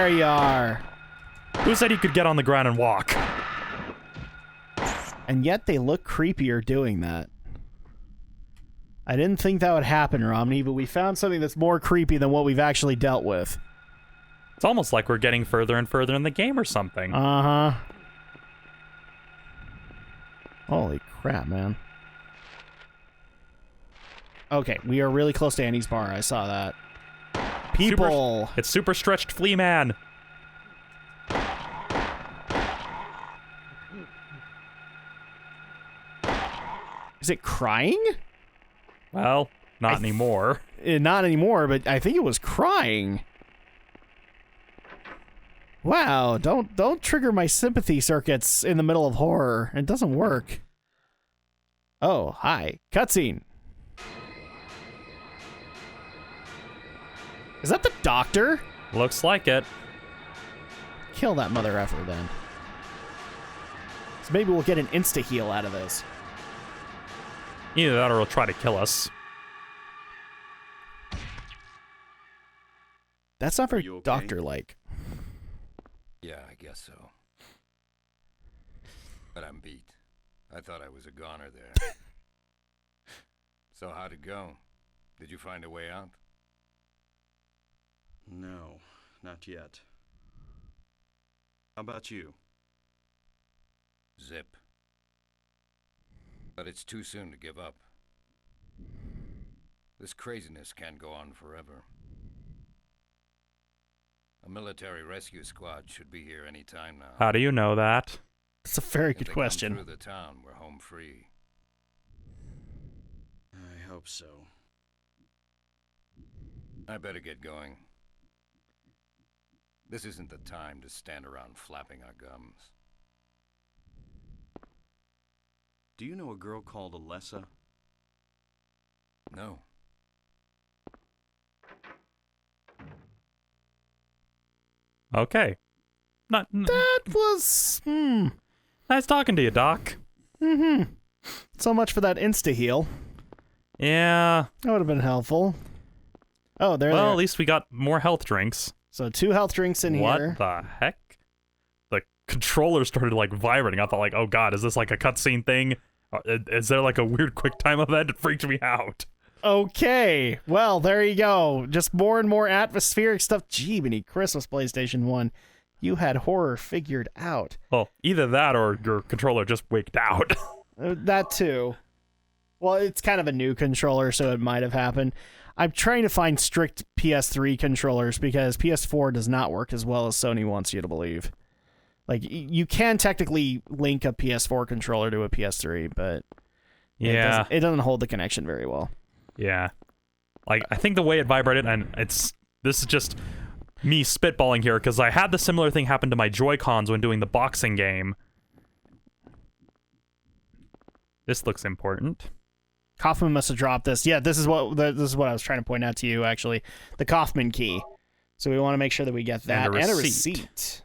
There you are. Who said he could get on the ground and walk? And yet they look creepier doing that. I didn't think that would happen, Romney, but we found something that's more creepy than what we've actually dealt with. It's almost like we're getting further and further in the game or something. Uh-huh. Holy crap, man. Okay, we are really close to Annie's bar. I saw that. People! It's Super Stretched Flea Man. Is it crying? Well, not anymore. Not anymore, but I think it was crying. Wow, don't trigger my sympathy circuits in the middle of horror. It doesn't work. Oh, hi. Cutscene. Is that the doctor? Looks like it. Kill that mother effer then. So maybe we'll get an insta-heal out of this. Either that or he'll try to kill us. That's not very You okay? doctor-like. Yeah, I guess so. But I'm beat. I thought I was a goner there. So how'd it go? Did you find a way out? No, not yet. How about you? Zip. But it's too soon to give up. This craziness can't go on forever. A military rescue squad should be here any time now. How do you know that? That's a very If good they question. come through the town, we're home free. I hope so. I better get going. This isn't the time to stand around flapping our gums. Do you know a girl called Alessa? No. Okay. That was... Nice talking to you, Doc. So much for that insta-heal. Yeah. That would have been helpful. Oh, there they Well, are. at least we got more health drinks. So 2 health drinks in What here. the heck? The controller started like vibrating. I thought like, oh god, is this like a cutscene thing? Is there like a weird quick time event? It freaked me out. Okay, well, there you go. Just more and more atmospheric stuff. Gee, Benny, Christmas PlayStation 1. You had horror figured out. Well, either that or your controller just wigged out. That too. Well, it's kind of a new controller, so it might have happened. I'm trying to find strict PS3 controllers because PS4 does not work as well as Sony wants you to believe. Like, you can technically link a PS4 controller to a PS3, but Yeah. it doesn't hold the connection very well. Yeah. Like, I think the way it vibrated, and this is just me spitballing here, because I had the similar thing happen to my Joy-Cons when doing the boxing game. This looks important. Kaufman must have dropped this. Yeah, this is what I was trying to point out to you, actually. The Kaufman key. So we want to make sure that we get that. And a And a receipt. receipt.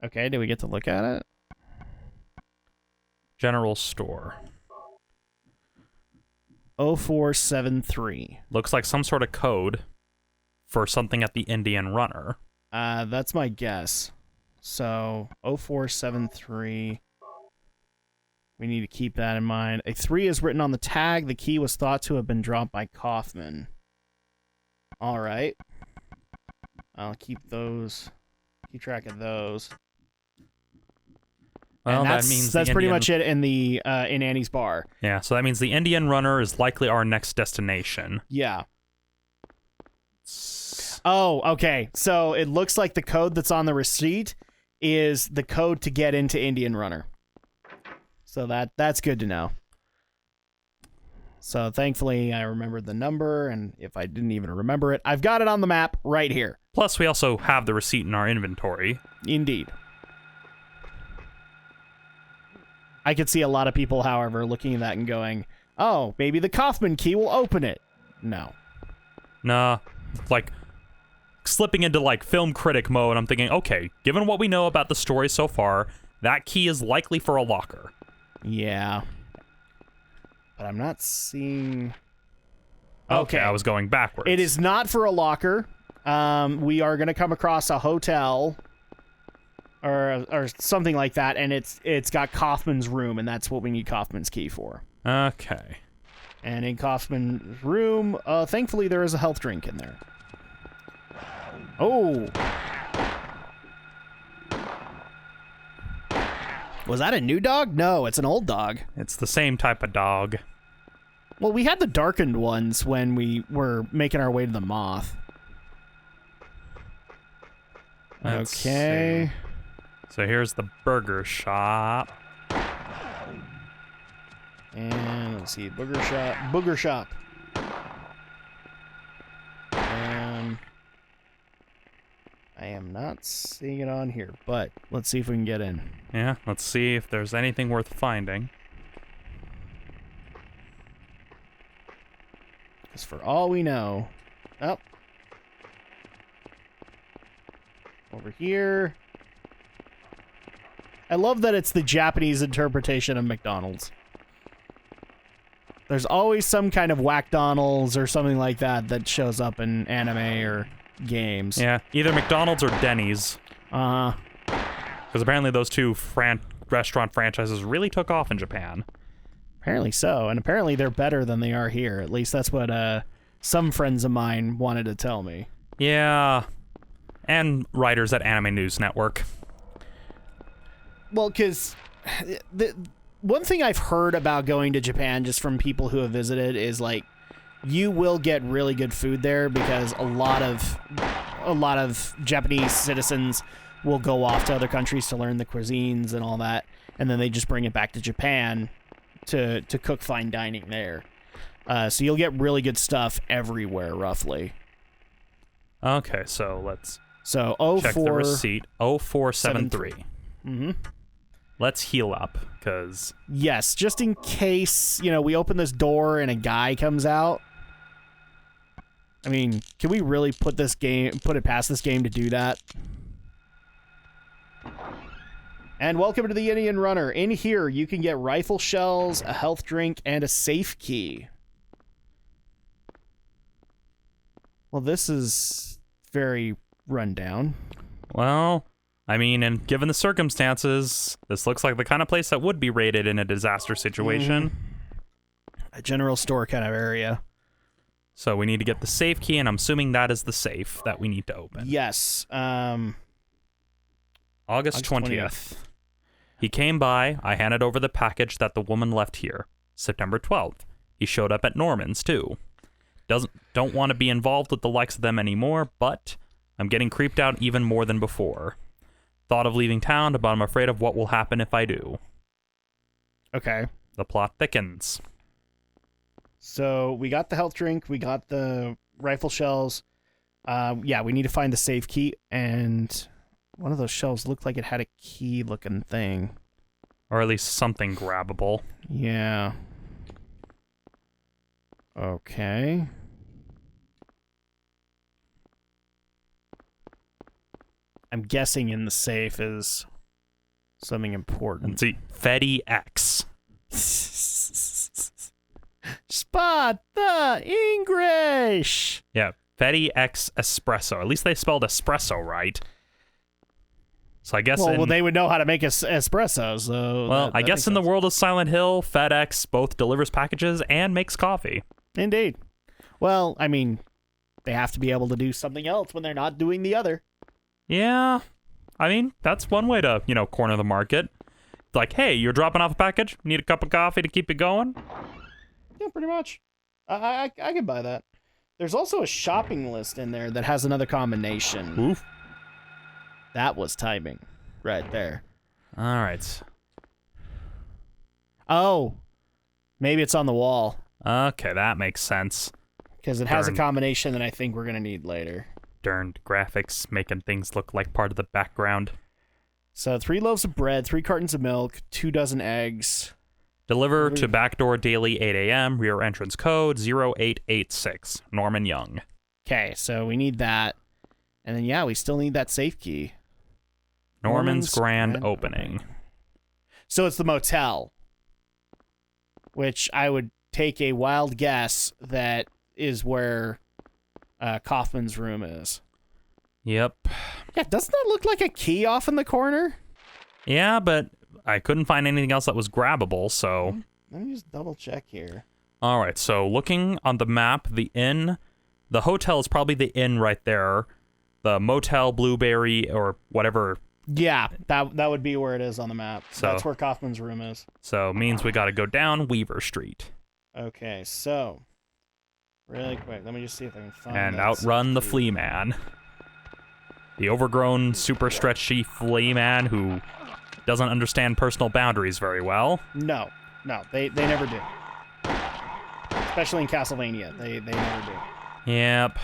Okay, did we get to look at it? General store. 0473. Looks like some sort of code for something at the Indian Runner. That's my guess. So, 0473. We need to keep that in mind. A 3 is written on the tag. The key was thought to have been dropped by Kaufman. All right. I'll keep track of those. Well, And that means that's the pretty Indian- much it in the in Annie's bar. Yeah, so that means the Indian Runner is likely our next destination. Yeah. Oh, okay. So it looks like the code that's on the receipt is the code to get into Indian Runner. So that's good to know. So thankfully I remembered the number, and if I didn't even remember it, I've got it on the map right here. Plus, we also have the receipt in our inventory. Indeed. I could see a lot of people, however, looking at that and going, oh, maybe the Kaufman key will open it. No. Nah, like, slipping into, like, film critic mode, I'm thinking, okay, given what we know about the story so far, that key is likely for a locker. Yeah. But I'm not seeing... Okay, I was going backwards. It is not for a locker. we are going to come across a hotel or something like that, and it's got Kaufman's room, and that's what we need Kaufman's key for. Okay. And in Kaufman's room, thankfully there is a health drink in there. Oh. Was that a new dog? No, it's an old dog. It's the same type of dog. Well, we had the darkened ones when we were making our way to the moth. Let's Okay. see. So here's the burger shop. And let's see, Booger Shop. I am not seeing it on here, but let's see if we can get in. Yeah, let's see if there's anything worth finding. Because for all we know... Oh. Over here. I love that it's the Japanese interpretation of McDonald's. There's always some kind of Whack-Donald's or something like that that shows up in anime or games. Yeah, either McDonald's or Denny's. Uh-huh. Because apparently those two restaurant franchises really took off in Japan. Apparently so, and apparently they're better than they are here. At least that's what some friends of mine wanted to tell me. Yeah, and writers at Anime News Network. Well, because the one thing I've heard about going to Japan just from people who have visited is like you will get really good food there because a lot of Japanese citizens will go off to other countries to learn the cuisines and all that, and then they just bring it back to Japan to cook fine dining there. So you'll get really good stuff everywhere, roughly. Okay, so let's So check the 04 receipt. 0473. Mm-hmm. Let's heal up, because... Yes, just in case, we open this door and a guy comes out. I mean, can we really put it past this game to do that? And welcome to the Indian Runner. In here, you can get rifle shells, a health drink, and a safe key. Well, this is very rundown. Well, I mean, and given the circumstances, this looks like the kind of place that would be raided in a disaster situation. A general store kind of area. So we need to get the safe key, and I'm assuming that is the safe that we need to open. Yes. August 20th. He came by. I handed over the package that the woman left here. September 12th. He showed up at Norman's, too. Don't want to be involved with the likes of them anymore, but I'm getting creeped out even more than before. Thought of leaving town, but I'm afraid of what will happen if I do. Okay. The plot thickens. So we got the health drink, we got the rifle shells. Yeah, we need to find the safe key, and one of those shells looked like it had a key-looking thing. Or at least something grabbable. Yeah. Okay. I'm guessing in the safe is something important. Let's see. Fetty X. Spot the English! Yeah, Fetty X Espresso. At least they spelled espresso right. So I guess Well, they would know how to make espresso, so... Well, that I guess makes in the sense. world of Silent Hill, FedEx both delivers packages and makes coffee. Indeed. Well, I mean, they have to be able to do something else when they're not doing the other. Yeah, I mean, that's one way to, corner the market. Like, hey, you're dropping off a package? Need a cup of coffee to keep it going? Yeah, pretty much. I can buy that. There's also a shopping list in there that has another combination. Oof. That was timing. Right there. All right. Oh. Maybe it's on the wall. Okay, that makes sense. Because it has a Darn. combination that I think we're going to need later. Darned graphics making things look like part of the background. So 3 loaves of bread, 3 cartons of milk, 2 dozen eggs. Deliver to backdoor daily 8 a.m. Rear entrance code 0886. Norman Young. Okay, so we need that. And then, yeah, we still need that safe key. Norman's grand opening. So it's the motel. Which I would take a wild guess that is where Kaufman's room is. Yep. Yeah, doesn't that look like a key off in the corner? Yeah, but I couldn't find anything else that was grabbable, so... Let me just double check here. All right, so looking on the map, the hotel is probably the inn right there. The motel, Blueberry, or whatever. Yeah, that would be where it is on the map. So- That's where Kaufman's room is. So means we got to go down Weaver Street Okay, so really quick, let me just see if I can find and that outrun the key. flea man. The overgrown, super stretchy flea man who doesn't understand personal boundaries very well. No, they never do. Especially in Castlevania, they never do. Yep.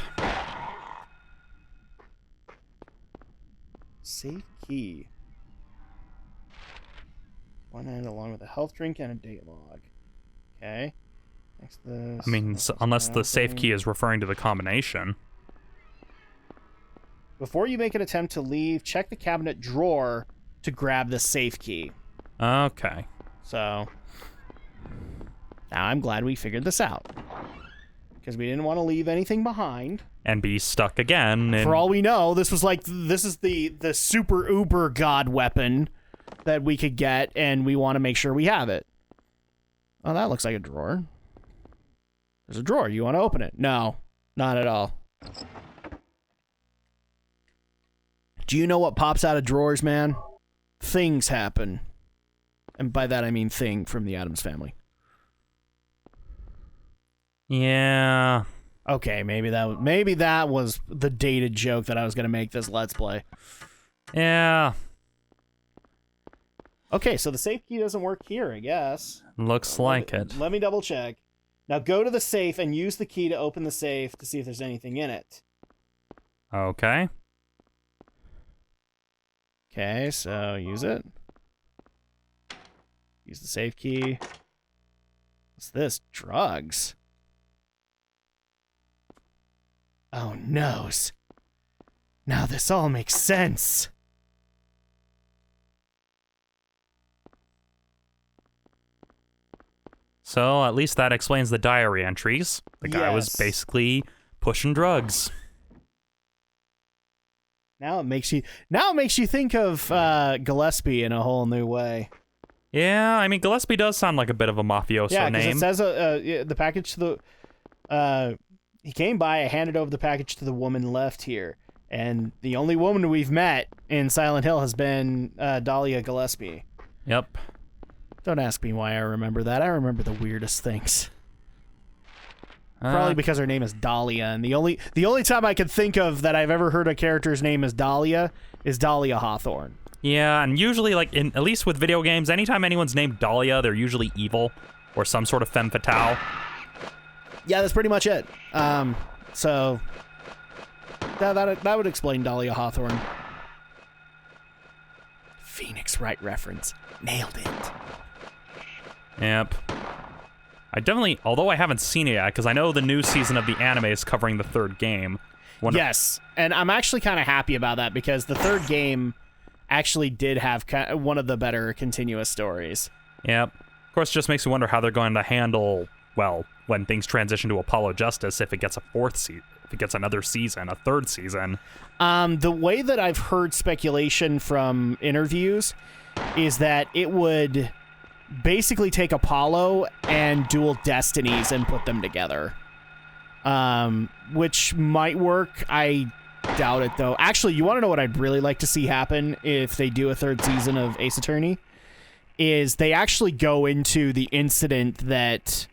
Safe key. One end along with a health drink and a date log. Okay. Next to this. I mean, unless the safe nothing. key is referring to the combination. Before you make an attempt to leave, check the cabinet drawer to grab the safe key. Okay. So now I'm glad we figured this out. Because we didn't want to leave anything behind. And be stuck again. For all we know, this is the super uber god weapon that we could get, and we want to make sure we have it. Oh, that looks like a drawer. There's a drawer. You want to open it? No, not at all. Do you know what pops out of drawers, man? Things happen. And by that I mean Thing from the Addams Family. Yeah. Okay, maybe that was the dated joke that I was going to make this Let's Play. Yeah. Okay, so the safe key doesn't work here, I guess. Looks like it. Let me double check. Now go to the safe and use the key to open the safe to see if there's anything in it. Okay. Okay, so use it. Use the safe key. What's this? Drugs. Oh, noes. Now this all makes sense. So at least that explains the diary entries. The guy was Yes. basically pushing drugs. Now it makes you think of Gillespie in a whole new way. Yeah, I mean, Gillespie does sound like a bit of a mafioso Yeah, because name. it says the package to the. He came by. I handed over the package to the woman left here, and the only woman we've met in Silent Hill has been Dahlia Gillespie. Yep. Don't ask me why I remember that. I remember the weirdest things. Probably because her name is Dahlia, and the only time I could think of that I've ever heard a character's name is Dahlia Hawthorne. Yeah, and usually, like, at least with video games, anytime anyone's named Dahlia, they're usually evil or some sort of femme fatale. Yeah, that's pretty much it. So that would explain Dahlia Hawthorne. Phoenix Wright reference. Nailed it. Yep. I definitely, although I haven't seen it yet, because I know the new season of the anime is covering the third game. Yes, and I'm actually kind of happy about that because the third game actually did have one of the better continuous stories. Yep. Of course, it just makes me wonder how they're going to handle, well, when things transition to Apollo Justice, if it gets if it gets another season, a third season. The way that I've heard speculation from interviews is that it would basically take Apollo and Dual Destinies and put them together. Which might work. I doubt it, though. Actually, you want to know what I'd really like to see happen if they do a third season of Ace Attorney? Is they actually go into the incident that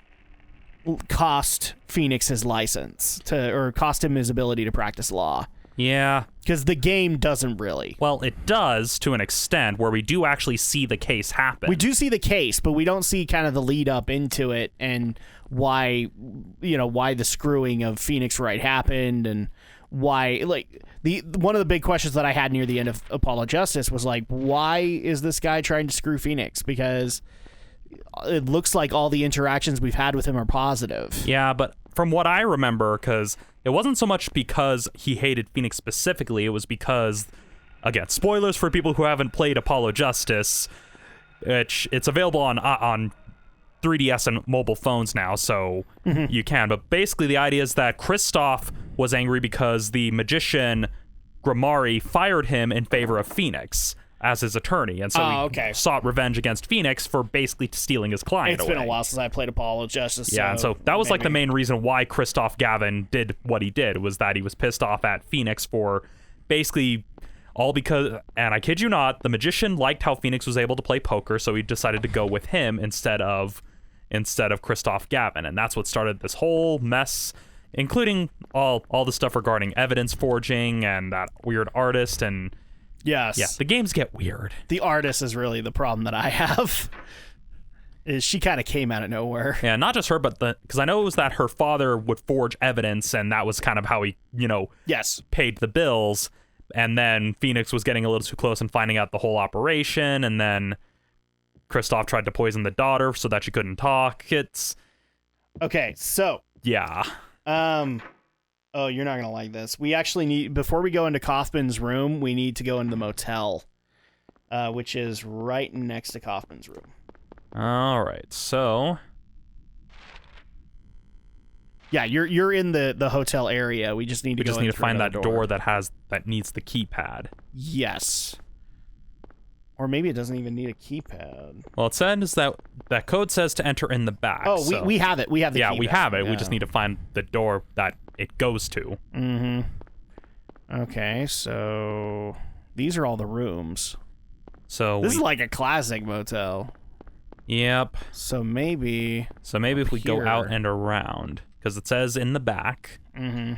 cost Phoenix his license or cost him his ability to practice law. Yeah. Because the game doesn't really. Well, it does to an extent where we do actually see the case happen. We do see the case, but we don't see kind of the lead up into it and why the screwing of Phoenix Wright happened and why, like, one of the big questions that I had near the end of Apollo Justice was like, why is this guy trying to screw Phoenix? Because it looks like all the interactions we've had with him are positive. Yeah, but from what I remember, because it wasn't so much because he hated Phoenix specifically, it was because, again, spoilers for people who haven't played Apollo Justice, it's available on 3DS and mobile phones now, so you can. But basically the idea is that Kristoff was angry because the magician Grimari fired him in favor of Phoenix as his attorney, and so he sought revenge against Phoenix for basically stealing his client It's away. been a while since I played Apollo Justice. Yeah, and so that was like the main reason why Christoph Gavin did what he did, was that he was pissed off at Phoenix for basically all because, and I kid you not, the magician liked how Phoenix was able to play poker, so he decided to go with him instead of Christoph Gavin, and that's what started this whole mess, including all the stuff regarding evidence forging and that weird artist. And yes, yeah, the games get weird. The artist is really the problem that I have. Is she kind of came out of nowhere. Yeah, not just her, but because I know it was that her father would forge evidence, and that was kind of how he, yes, paid the bills. And then Phoenix was getting a little too close and finding out the whole operation, and then Christoph tried to poison the daughter so that she couldn't talk. It's okay. So yeah. Oh, you're not gonna like this. We actually need, before we go into Kaufman's room, we need to go into the motel, which is right next to Kaufman's room. All right, so yeah, you're in the hotel area. We just need to we just go need in to through find another that door that needs the keypad. Yes. Or maybe it doesn't even need a keypad. Well, it says that code says to enter in the back. Oh, so. we have it. We have the yeah, keypad. we have it. Yeah. We just need to find the door that it goes to. Mm-hmm. Okay, so these are all the rooms. So this is like a classic motel. Yep. So maybe if we here. go out and around, because it says in the back. Mm-hmm.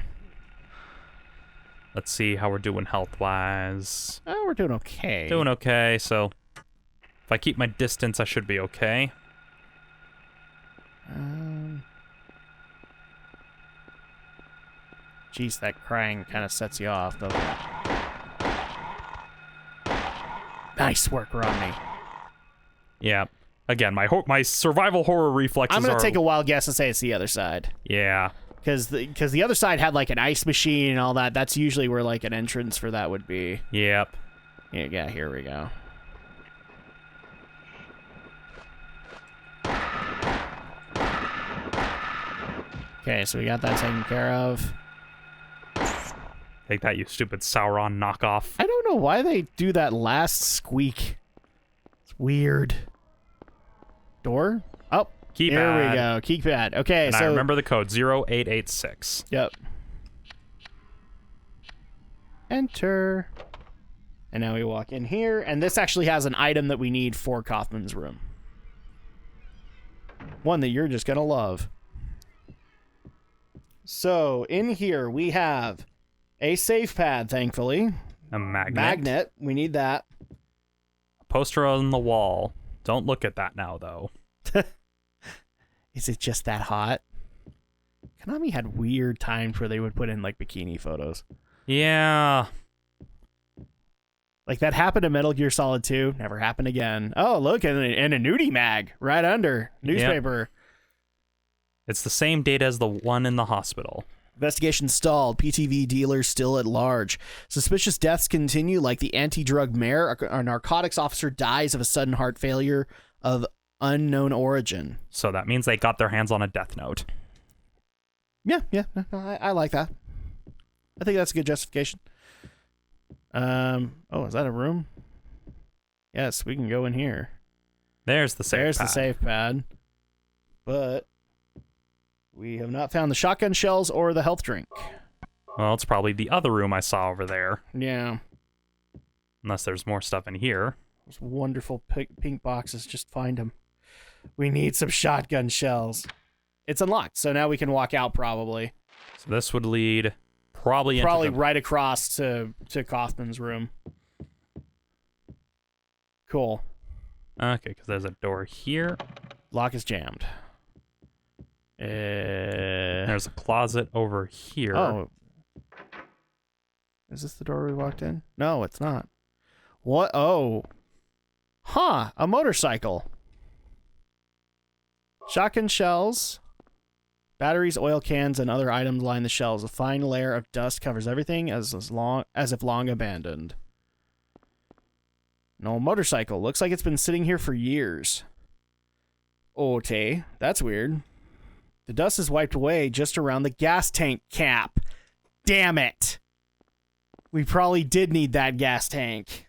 Let's see how we're doing health-wise. Oh, we're doing okay. Doing okay, so if I keep my distance, I should be okay. Jeez, that crying kind of sets you off, though. Nice work, Romney. Yeah. Again, my survival horror reflexes I'm gonna are... take a wild guess and say it's the other side. Yeah. Because the other side had like an ice machine and all that. That's usually where like an entrance for that would be. Yep. Yeah, here we go. Okay, so we got that taken care of. Take that, you stupid Sauron knockoff. I don't know why they do that last squeak. It's weird. Door? Oh, Keypad. there we go. Keypad. Okay, And so I remember the code 0886. Yep. Enter. And now we walk in here, and this actually has an item that we need for Kaufman's room. One that you're just gonna love. So, in here we have a safe pad, thankfully. A magnet. Magnet. We need that. A poster on the wall. Don't look at that now, though. Is it just that hot? Konami had weird times where they would put in, like, bikini photos. Yeah. Like, that happened to Metal Gear Solid 2. Never happened again. Oh, look, and a nudie mag right under. Newspaper. Yep. It's the same date as the one in the hospital. Investigation stalled. PTV dealer still at large. Suspicious deaths continue, like the anti-drug mayor. A narcotics officer dies of a sudden heart failure of unknown origin. So that means they got their hands on a death note. Yeah. I like that. I think that's a good justification. Oh, is that a room? Yes, we can go in here. There's the safe There's pad. the safe pad. But we have not found the shotgun shells or the health drink. Well, it's probably the other room I saw over there. Yeah. Unless there's more stuff in here. Those wonderful pink boxes. Just find them. We need some shotgun shells. It's unlocked, so now we can walk out probably. So this would lead probably into the... right across to Kaufman's room. Cool. Okay, because there's a door here. Lock is jammed. There's a closet over here. Oh. Is this the door we walked in? No, it's not. What? Oh. Huh. A motorcycle. Shotgun shells. Batteries, oil cans, and other items line the shelves. A fine layer of dust covers everything as if long abandoned. No motorcycle. Looks like it's been sitting here for years. Okay, that's weird. The dust is wiped away just around the gas tank cap. Damn it. We probably did need that gas tank.